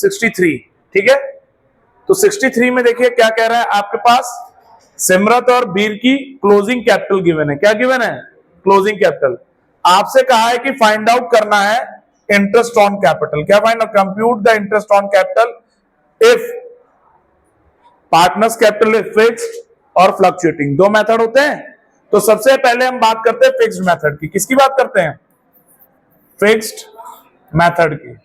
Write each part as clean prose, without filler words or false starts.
63, ठीक है। तो 63 में देखिए क्या कह रहा है आपके पास, सिमरत और वीर की क्लोजिंग कैपिटल गिवन है। क्या गिवन है? Closing capital. आपसे कहा है कि फाइंड आउट करना है इंटरेस्ट ऑन कैपिटल। क्या find out? Compute the interest on capital if partners capital is fixed और फ्लक्चुएटिंग। दो मेथड होते हैं। तो सबसे पहले हम बात करते हैं फिक्स्ड मेथड की। किसकी बात करते हैं? फिक्स्ड मेथड की।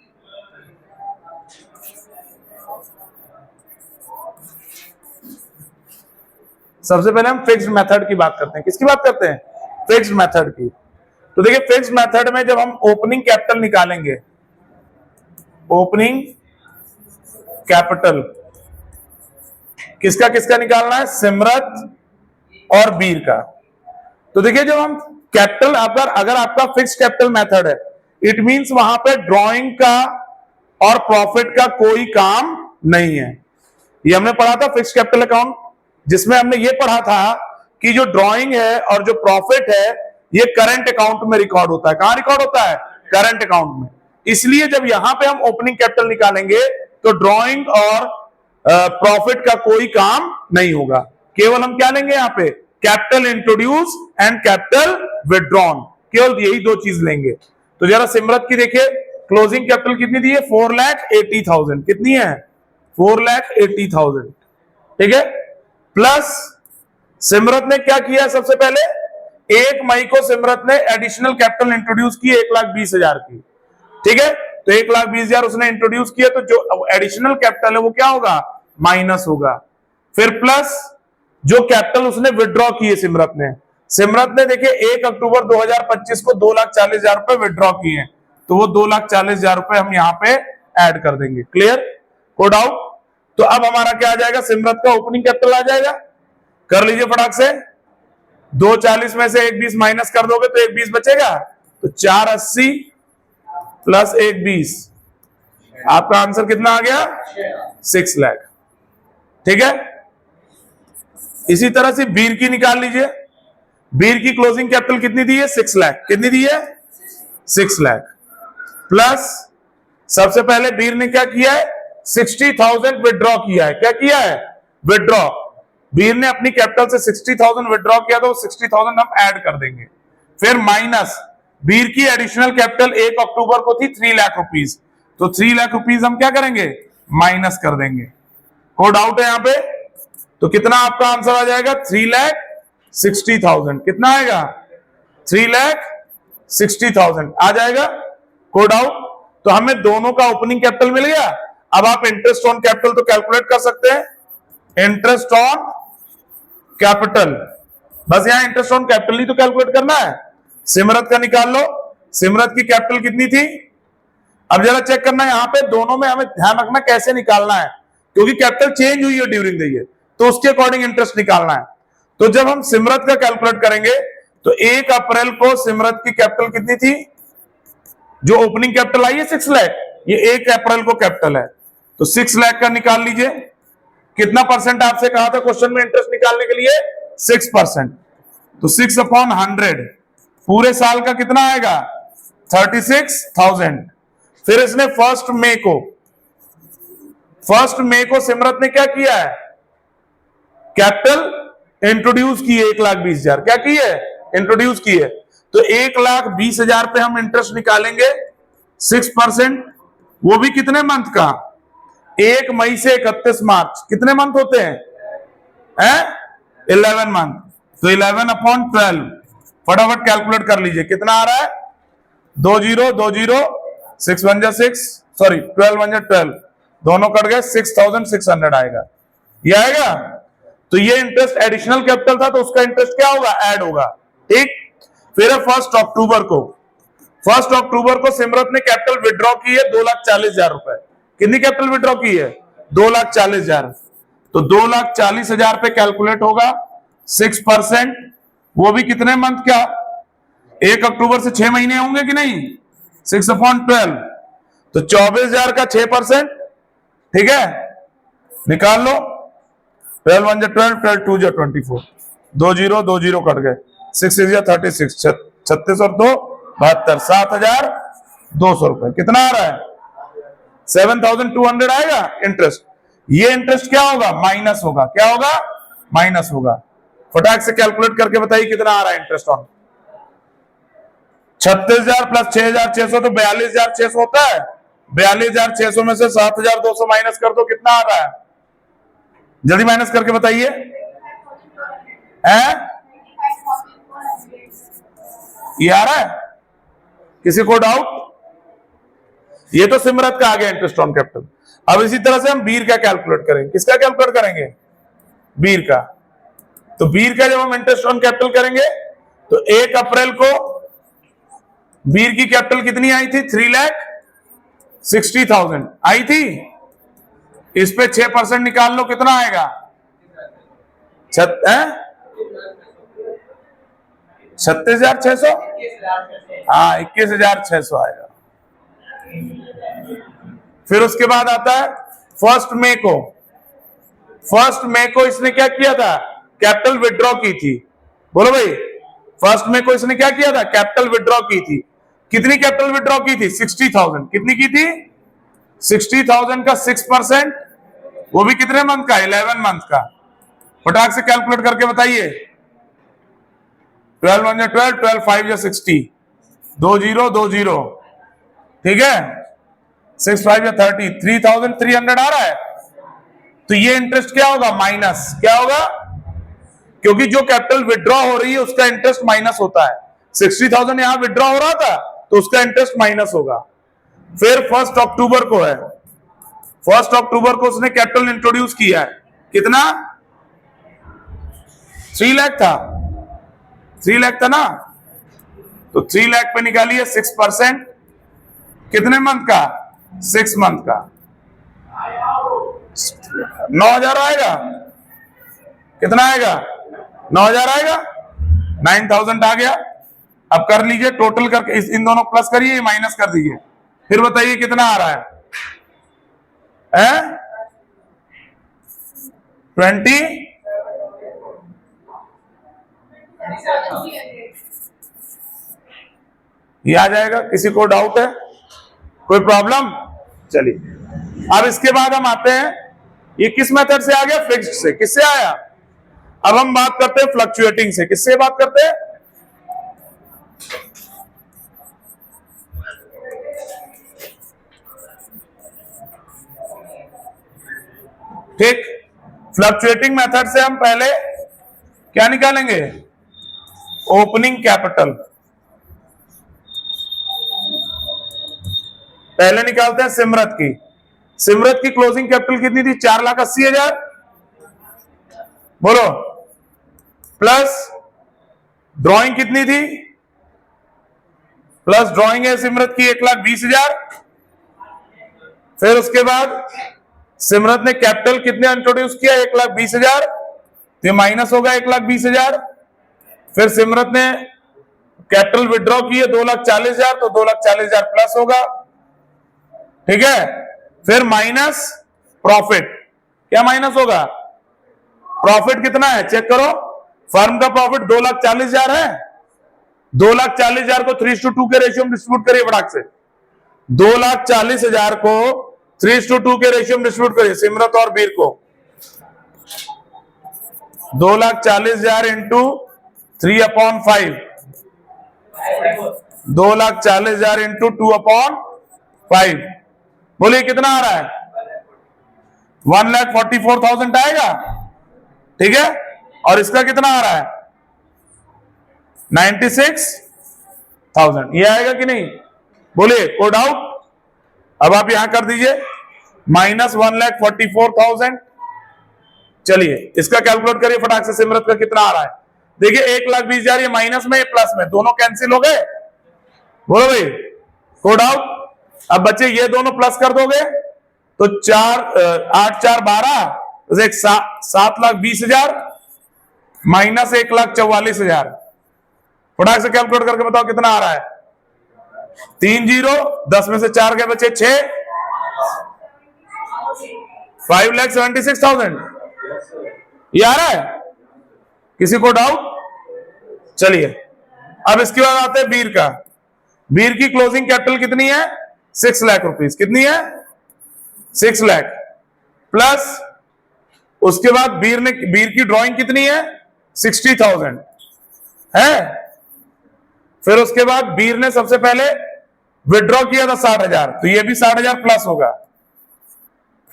सबसे पहले हम फिक्स्ड मेथड की बात करते हैं। किसकी बात करते हैं? फिक्स्ड मेथड की। तो देखिए फिक्स्ड मेथड में जब हम ओपनिंग कैपिटल निकालेंगे, ओपनिंग कैपिटल किसका किसका निकालना है? सिमरत और वीर का। तो देखिए जब हम कैपिटल, अगर आपका फिक्स्ड कैपिटल मेथड है, इट मींस वहां पे ड्रॉइंग का और प्रॉफिट का कोई काम नहीं है। ये हमने पढ़ा था फिक्स्ड कैपिटल अकाउंट, जिसमें हमने ये पढ़ा था कि जो ड्रॉइंग है और जो प्रॉफिट है ये करंट अकाउंट में रिकॉर्ड होता है। कहां रिकॉर्ड होता है? करंट अकाउंट में। इसलिए जब यहां पे हम ओपनिंग कैपिटल निकालेंगे तो ड्रॉइंग और प्रॉफिट का कोई काम नहीं होगा। केवल हम क्या लेंगे यहां पे? Capital introduce and capital withdrawn. केवल यही दो चीज लेंगे। तो जरा सिमरत की देखिए क्लोजिंग कैपिटल कितनी दी है? 4,80,000। कितनी है? 4,80,000, ठीक है। प्लस सिमरत ने क्या किया? सबसे पहले 1 मई को सिमरत ने एडिशनल कैपिटल इंट्रोड्यूस की 1,20,000 की, ठीक है। तो 1,20,000 उसने इंट्रोड्यूस किया, तो जो एडिशनल कैपिटल है वो क्या होगा? माइनस होगा। फिर प्लस जो कैपिटल उसने विड्रॉ किए सिमरत ने देखिए 1 अक्टूबर 2025 को 2,40,000 रुपए विड्रॉ किए हैं, तो वो 2,40,000 रुपए हम यहाँ पे ऐड कर देंगे। क्लियर? Code out. तो अब हमारा क्या आ जाएगा? सिमरत का ओपनिंग कैपिटल आ जाएगा। कर लीजिए फटाक से। 2,40 में से 1,20 माइनस कर दोगे तो 1,20 बचेगा। तो 4,80 प्लस 1,20, आपका आंसर कितना आ गया? 6 लाख, ठीक है। इसी तरह से वीर की निकाल लीजिए। वीर की क्लोजिंग कैपिटल कितनी दी है? 6 लाख। कितनी दी है? 6 लाख। प्लस सबसे पहले वीर ने क्या किया है? 60,000 विड्रॉ किया है। क्या किया है? विड्रॉ। वीर ने अपनी कैपिटल से 60,000 विड्रॉ किया, तो 60,000 हम ऐड कर देंगे। फिर माइनस वीर की एडिशनल कैपिटल 1 अक्टूबर को थी 3 लाख रुपीज, तो 3 लाख रुपीज हम क्या करेंगे? माइनस कर देंगे। कोड आउट है यहां पे। तो कितना आपका आंसर आ जाएगा? 3,60,000। कितना आएगा? 3,60,000 आ जाएगा। Code out. तो हमें दोनों का ओपनिंग कैपिटल मिल गया। अब आप इंटरेस्ट ऑन कैपिटल तो कैलकुलेट कर सकते हैं। इंटरेस्ट ऑन कैपिटल, बस यहां इंटरेस्ट ऑन कैपिटल ही तो कैलकुलेट करना है। सिमरत का निकाल लो। सिमरत की कैपिटल कितनी थी? अब जरा चेक करना है यहां पे, दोनों में हमें ध्यान रखना कैसे निकालना है, क्योंकि कैपिटल चेंज हुई है ड्यूरिंग द ईयर, तो उसके अकॉर्डिंग इंटरेस्ट निकालना है। तो जब हम सिमरत का कैलकुलेट करेंगे तो 1 अप्रैल को सिमरत की कैपिटल कितनी थी? जो ओपनिंग कैपिटल आई है 6 लाख, ये 1 अप्रैल को कैपिटल है, तो 6 लाख का निकाल लीजिए। कितना परसेंट आपसे कहा था क्वेश्चन में इंटरेस्ट निकालने के लिए? 6%। तो 6/100 पूरे साल का कितना आएगा? 36,000। फिर इसने 1 मई को सिमरत ने क्या किया है? कैपिटल इंट्रोड्यूस की 1,20,000। क्या की है? इंट्रोड्यूस की है। तो 1,20,000 पे हम इंटरेस्ट निकालेंगे 6%, वो भी कितने मंथ का? 1 मई से 31 मार्च। कितने मंथ होते हैं? 11 मंथ। तो 11/12 फटाफट कैलकुलेट कर लीजिए कितना आ रहा है? 20 6 1 6, सॉरी 12 1 12, दोनों कट गए, 6,600 आएगा। ये आएगा। तो ये इंटरेस्ट एडिशनल कैपिटल था, तो उसका इंटरेस्ट क्या होगा? ऐड होगा, ठीक। फिर 1 अक्टूबर को सिमरत ने कैपिटल विड्रॉ की है 2,40,000 रुपए। कितनी कैपिटल विड्रॉ की है? 2,40,000। तो 2,40,000 पे कैलकुलेट होगा 6%, वो भी कितने मंथ का? 1 अक्टूबर से 6 महीने होंगे कि नहीं? 6/12, तो 24,000 का 6%, ठीक है। निकाल लो। 12 1 12, 12 2 24, 20 कट गए, 6 6 36, 36 और 2 72, 7,200 रुपए। कितना आ रहा है? 7,200 आएगा इंटरेस्ट। ये इंटरेस्ट क्या होगा? माइनस होगा। क्या होगा? माइनस होगा। फटाक से कैलकुलेट करके बताइए कितना आ रहा है इंटरेस्ट ऑन। 36,000 प्लस 6,600 तो 42,600 होता है। 42,600 में से 7,200 माइनस कर दो, कितना आ रहा है? जल्दी माइनस करके बताइए। ये आ रहा है? किसी को डाउट? ये तो सिमरत का आ गया इंटरेस्ट ऑन कैपिटल। अब इसी तरह से हम बीर का कैलकुलेट करेंगे। किसका कैलकुलेट करेंगे? बीर का। तो बीर का जब हम इंटरेस्ट ऑन कैपिटल करेंगे तो 1 अप्रैल को बीर की कैपिटल कितनी आई थी? 3,60,000 आई थी। इस पे 6% निकाल लो, कितना आएगा? 36,600। हाँ, 21,600 आएगा। फिर उसके बाद आता है 1 मई को। 1 मई को इसने क्या किया था? कैपिटल विड्रॉ की थी। बोलो भाई, 1 मई को इसने क्या किया था? कैपिटल विड्रॉ की थी। कितनी कैपिटल विड्रॉ की थी? 60,000। कितनी की थी? 60,000 का 6%, वो भी कितने मंथ का? 11 मंथ का। फटाक से कैलकुलेट करके बताइए। 12 1 12, 12 5 60, 2020, ठीक है। 6 5 30, 3,300 आ रहा है। तो ये इंटरेस्ट क्या होगा? माइनस। क्या होगा? क्योंकि जो कैपिटल विड्रॉ हो रही है उसका इंटरेस्ट माइनस होता है। 60,000 यहां विड्रॉ हो रहा था तो उसका इंटरेस्ट माइनस होगा। फिर 1 अक्टूबर को है। 1 अक्टूबर को उसने कैपिटल इंट्रोड्यूस किया है। कितना? 3 लाख था। 3 लाख था ना, तो 3 लाख पे निकालिए 6%। कितने मंथ का? 6 मंथ का। 9,000 आएगा। कितना आएगा? 9,000 आएगा। 9,000 आ गया। अब कर लीजिए टोटल करके, इन दोनों प्लस करिए, माइनस कर दीजिए। फिर बताइए कितना आ रहा है? 20, ये आ जाएगा। किसी को डाउट है? कोई प्रॉब्लम? चलिए, अब इसके बाद हम आते हैं, ये किस मेथड से आ गया? फिक्स्ड से। किससे आया? अब हम बात करते हैं फ्लक्चुएटिंग से। किससे बात करते हैं? ठीक, फ्लक्चुएटिंग मेथड से हम पहले क्या निकालेंगे? Opening capital. पहले निकालते हैं सिमरत की। सिमरत की क्लोजिंग कैपिटल कितनी थी? 4,80,000। बोलो। प्लस ड्रॉइंग कितनी थी? प्लस ड्रॉइंग है सिमरत की 1,20,000। फिर उसके बाद सिमरत ने कैपिटल कितने इंट्रोड्यूस किया? 1,20,000। तो माइनस होगा 1,20,000। फिर सिमरत ने कैपिटल विड्रॉ किए 2,40,000, तो 2,40,000 प्लस होगा, ठीक है। फिर माइनस प्रॉफिट। क्या माइनस होगा? प्रॉफिट कितना है? चेक करो। फर्म का प्रॉफिट 2,40,000 है। 2,40,000 को 3:2 के रेशियो में डिस्ट्रीब्यूट करिए फटाक से। 2,40,000 को 3:2 के रेशियो में डिस्ट्रीब्यूट करिए सिमरत और बीर को। 2,40,000 इंटू 3/5, 2,40,000 इंटू 2/5। बोलिए कितना आ रहा है? 1,44,000 आएगा, ठीक है। और इसका कितना आ रहा है? 96,000। ये आएगा कि नहीं? बोलिए, कोई डाउट? अब आप यहां कर दीजिए माइनस 1,44,000। चलिए इसका कैलकुलेट करिए फटाक से। सिमरत का कितना आ रहा है? देखिए 1,20,000, ये माइनस में, ये प्लस में, दोनों कैंसिल हो गए। बोलो भाई, कोई डाउट? अब बच्चे ये दोनों प्लस कर दोगे तो 8 4 12, 7,20,000 माइनस 1,44,000। फटाक से कैलकुलेट करके बताओ कितना आ रहा है? 3 0, 10 में से 4 के बचे 6, 5,76,000। ये आ रहा है? किसी को डाउट? चलिए अब इसके बाद आते हैं बीर का। बीर की क्लोजिंग कैपिटल कितनी है? 6 लाख रुपीस। कितनी है? 6 लाख प्लस उसके बाद बीर की ड्राइंग कितनी है 60,000 है। फिर उसके बाद बीर ने सबसे पहले विड्रॉ किया था 60,000, तो ये भी 60,000 प्लस होगा।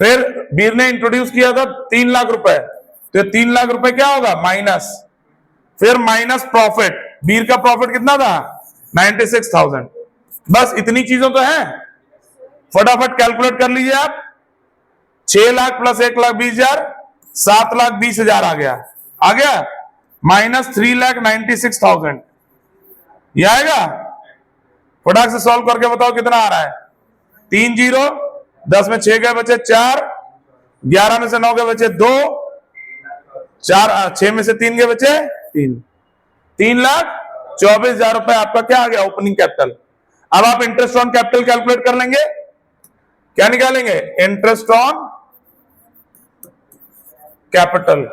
फिर बीर ने इंट्रोड्यूस किया था 3 लाख रुपए, तो ये 3 लाख रुपए क्या होगा माइनस, फिर माइनस प्रॉफिट। बीर का प्रॉफिट कितना था 96,000। बस इतनी चीजों तो है, फटाफट कैलकुलेट कर लीजिए आप। 6 लाख प्लस 1,20,000 7,20,000 आ गया माइनस 3,96,000। ये आएगा, फटाक से सॉल्व करके बताओ कितना आ रहा है। 3 जीरो, 10 में 6 गए बचे 4, 11 में से 9 गए बचे 2, 6 में से 3 गए बचे 3, 3,24,000 रुपए आपका क्या आ गया ओपनिंग कैपिटल। अब आप इंटरेस्ट ऑन कैपिटल कैलकुलेट कर लेंगे, क्या निकालेंगे interest on capital.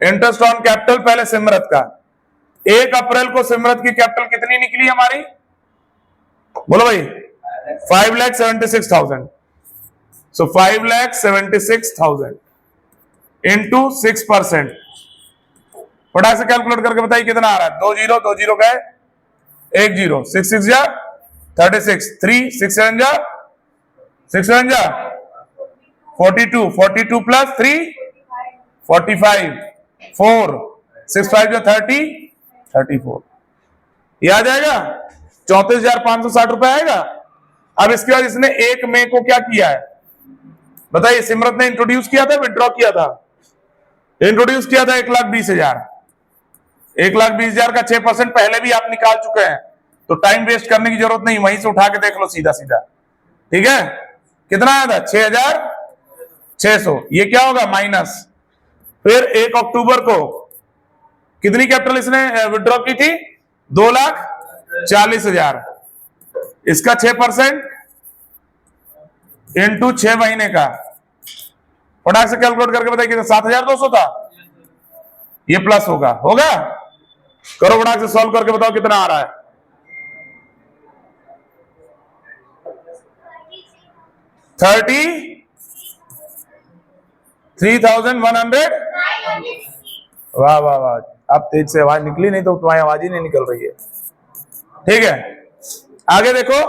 Interest on capital पहले सिमरत का, 1 अप्रैल को सिमरत की कैपिटल कितनी निकली हमारी, बोलो भाई 5,76,000। सो 5,76,000 इंटू 6%, फटाक से कैलकुलेट करके बताइए कितना आ रहा है। 2 जीरो 2 जीरो गए 1 जीरो, 6 6 जा 36, 3 6 7 जा 6 7 जा 42, 42 प्लस 3 45, 4 6 5 जा 30 34, ये आ जाएगा 34,560 रुपए आएगा। अब इसके बाद इसने 1 मई को क्या किया है बताइए, सिमरत ने इंट्रोड्यूस किया था विड्रॉ किया था, इंट्रोड्यूस किया था 1,20,000, 1,20,000 का 6% पहले भी आप निकाल चुके हैं, तो टाइम वेस्ट करने की जरूरत नहीं, वहीं से उठा के देख लो सीधा सीधा। ठीक है, कितना आया था 6,600, ये क्या होगा माइनस। फिर 1 अक्टूबर को कितनी कैपिटल इसने विड्रॉ की थी 2,40,000, इसका 6% इंटू 6 महीने का, फटाक से कैलकुलेट करके बताइए कितना 7,200 था, ये प्लस होगा करो फटाक से सॉल्व करके बताओ कितना आ रहा है। 33,100। वाह वाह वाह, आप तेज से आवाज निकली, नहीं तो तुम्हारी आवाज ही नहीं निकल रही है। ठीक है, आगे देखो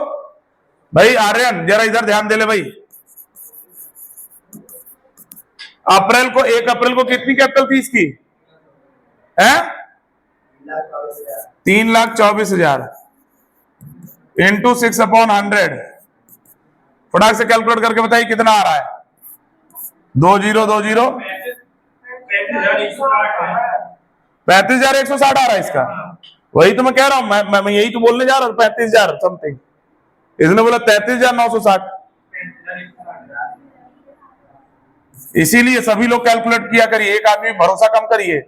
भाई, आर्यन जरा इधर ध्यान दे ले भाई। अप्रैल को 1 अप्रैल को कितनी कैपिटल थी इसकी है 3,24,000 इंटू 6/100, फटाक से कैलकुलेट करके बताइए कितना आ रहा है। 2 जीरो 2 जीरो 35,160 आ रहा है इसका। वही तो मैं कह रहा हूं, मैं यही तो बोलने जा रहा हूं 35,000 समथिंग, इसने बोला 33,960, इसीलिए सभी लोग कैलकुलेट किया करिए, एक आदमी भरोसा कम करिए।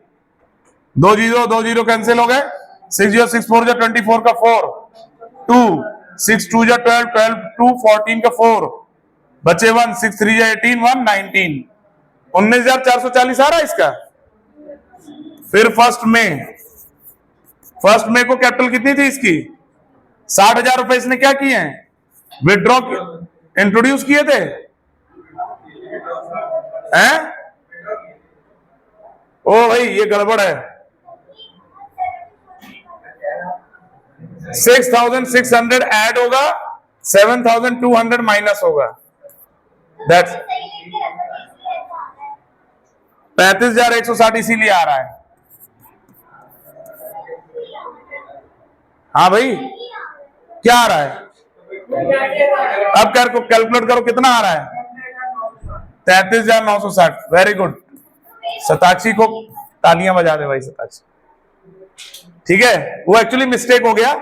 2 जीरो 2 जीरो कैंसिल हो गए, 6 0 6 4 जा 24 का 4 2 6 2 जा 12 12 2 14 का 4 बचे 1 6 3 जा 18 1 19 19,440 आ रहा है इसका। फिर फर्स्ट में को कैपिटल कितनी थी इसकी 60,000 रुपए, इसने क्या किए हैं विड्रॉ इंट्रोड्यूस किए थे हैं। ओ भाई ये गड़बड़ है, 6,600 ऐड होगा, 7,200 माइनस होगा, दैट्स 35,160 इसीलिए आ रहा है। हाँ भाई क्या आ रहा है, अब कैलकुलेट करो कितना आ रहा है 33,960। वेरी गुड, सताक्षी को तालियां बजा दे भाई सताक्षी। ठीक है, वो एक्चुअली मिस्टेक हो गया,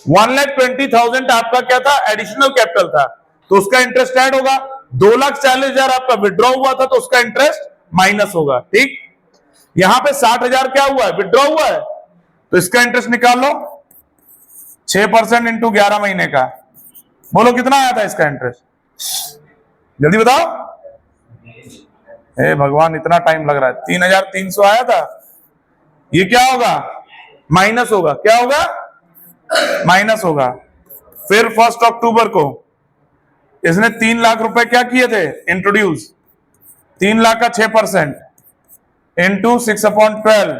1,20,000 आपका क्या था एडिशनल कैपिटल था, तो उसका इंटरेस्ट ऐड होगा। 2,40,000 आपका विड्रॉ हुआ था, तो उसका इंटरेस्ट माइनस होगा। ठीक, यहां पे 60,000 क्या हुआ है विड्रॉ हुआ है, तो इसका इंटरेस्ट निकाल लो 6% इंटू 11 महीने का, बोलो कितना आया था इसका इंटरेस्ट, जल्दी बताओ। हे भगवान इतना टाइम लग रहा है, 3,300 आया था, ये क्या होगा माइनस होगा, क्या होगा माइनस होगा। फिर 1 अक्टूबर को इसने 3 लाख रुपए क्या किए थे इंट्रोड्यूस, 3 लाख का 6% इंटू 6/12,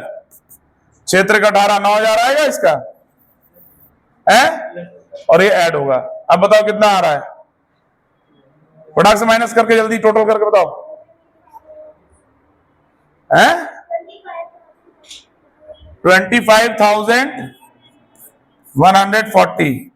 क्षेत्र का 18, 9,000 आएगा इसका है, और ये ऐड होगा। अब बताओ कितना आ रहा है, फटाक से माइनस करके जल्दी टोटल करके बताओ है 25,140।